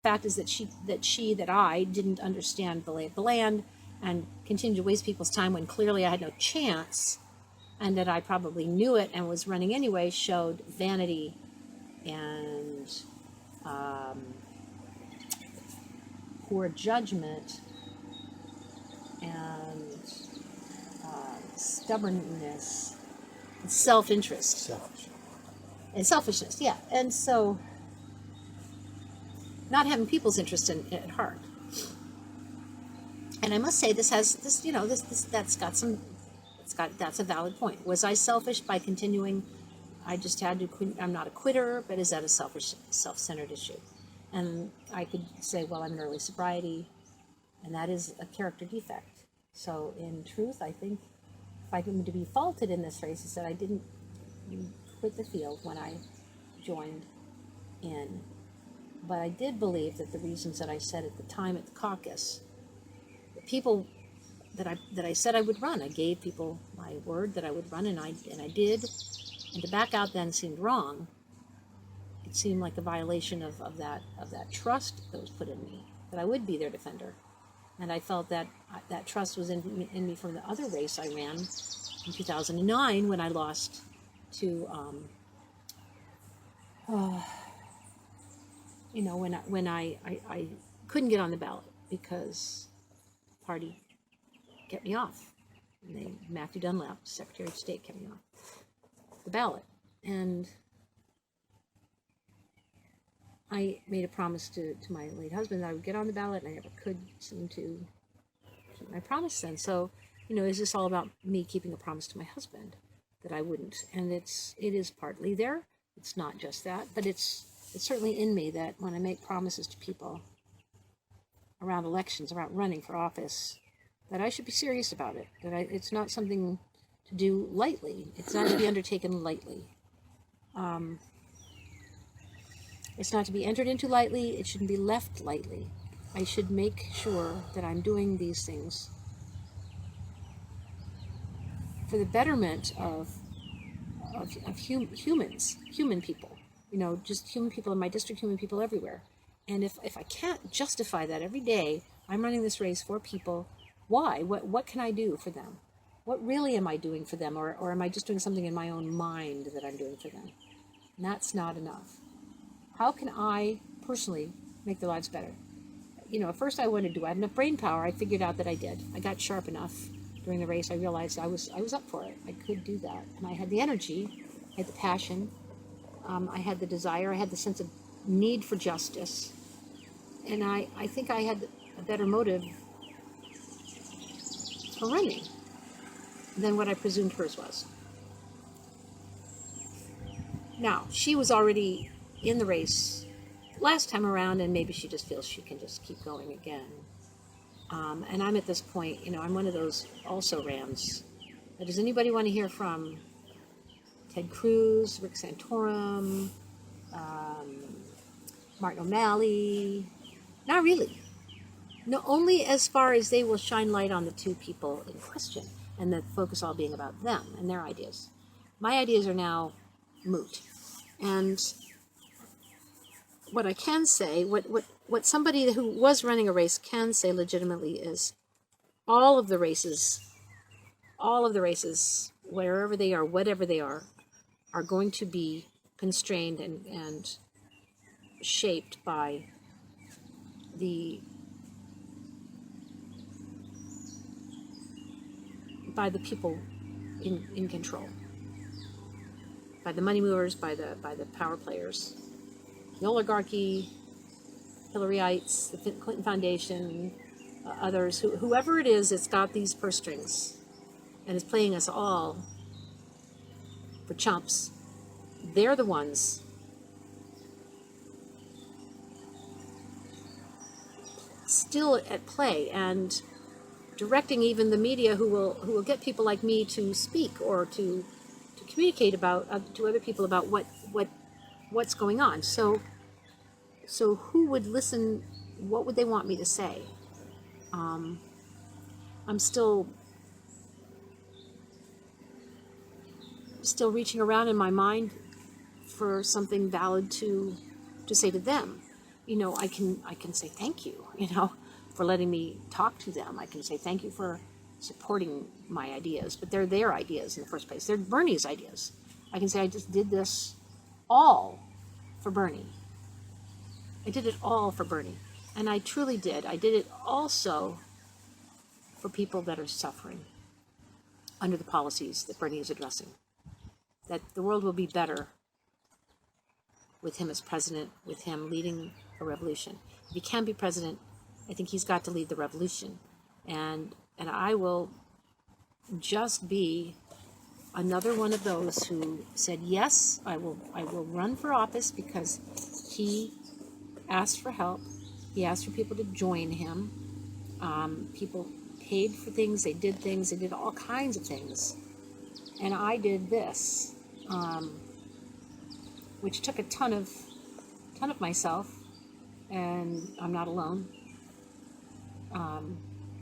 fact is that I didn't understand the lay of the land and continued to waste people's time when clearly I had no chance, and that I probably knew it and was running anyway, showed vanity and poor judgment and stubbornness and self-interest. And selfishness, yeah. And so not having people's interest at heart. And I must say, that's a valid point. Was I selfish by continuing? I just had to, I'm not a quitter, but is that a selfish, self-centered issue? And I could say, well, I'm in early sobriety, and that is a character defect. So in truth, I think if I am to be faulted in this race, is that I didn't quit the field when I joined in. But I did believe that the reasons that I said at the time at the caucus, the people that I said I would run, I gave people my word that I would run, and I did. And to back out then seemed wrong. It seemed like a violation of that trust that was put in me, that I would be their defender. And I felt that that trust was in me from the other race I ran in 2009 when I lost to, when I couldn't get on the ballot because the party kept me off. And Matthew Dunlap, Secretary of State, kept me off the ballot. And I made a promise to my late husband that I would get on the ballot, and I never could seem to keep my promise then. So, is this all about me keeping a promise to my husband that I wouldn't? And it is partly there. It's not just that, but it's certainly in me that when I make promises to people around elections, around running for office, that I should be serious about it, that it's not something to do lightly. It's not to be undertaken lightly. It's not to be entered into lightly. It shouldn't be left lightly. I should make sure that I'm doing these things for the betterment of humans, human people, just human people in my district, human people everywhere. And if I can't justify that every day, I'm running this race for people. Why? What can I do for them? What really am I doing for them? Or am I just doing something in my own mind that I'm doing for them? And that's not enough. How can I personally make their lives better? At first I wanted to. Do I have enough brain power? I figured out that I did. I got sharp enough during the race. I realized I was up for it. I could do that. And I had the energy, I had the passion, I had the desire, I had the sense of need for justice. And I think I had a better motive for running than what I presumed hers was. Now, she was already in the race last time around, and maybe she just feels she can just keep going again. And I'm at this point, I'm one of those also-rans. Does anybody want to hear from Ted Cruz, Rick Santorum, Martin O'Malley? Not really. No, only as far as they will shine light on the two people in question, and the focus all being about them and their ideas. My ideas are now moot. And what I can say, what somebody who was running a race can say legitimately is all of the races, wherever they are, whatever they are going to be constrained and shaped by the people in control, by the money movers, by the power players, the oligarchy, Hillaryites, the Clinton Foundation, others, whoever it is that's got these purse strings and is playing us all for chumps. They're the ones still at play and directing even the media who will get people like me to speak or to communicate about to other people about what's going on. So who would listen? What would they want me to say? I'm still reaching around in my mind for something valid to say to them. I can say thank you, for letting me talk to them. I can say thank you for supporting my ideas, but they're their ideas in the first place. They're Bernie's ideas. I can say I just did this all for Bernie. I did it all for Bernie. And I truly did. I did it also for people that are suffering under the policies that Bernie is addressing. That the world will be better with him as president, with him leading a revolution. If he can be president, I think he's got to lead the revolution. And I will just be another one of those who said, yes, I will run for office because he asked for help. He asked for people to join him. People paid for things, they did all kinds of things. And I did this, which took a ton of myself, and I'm not alone.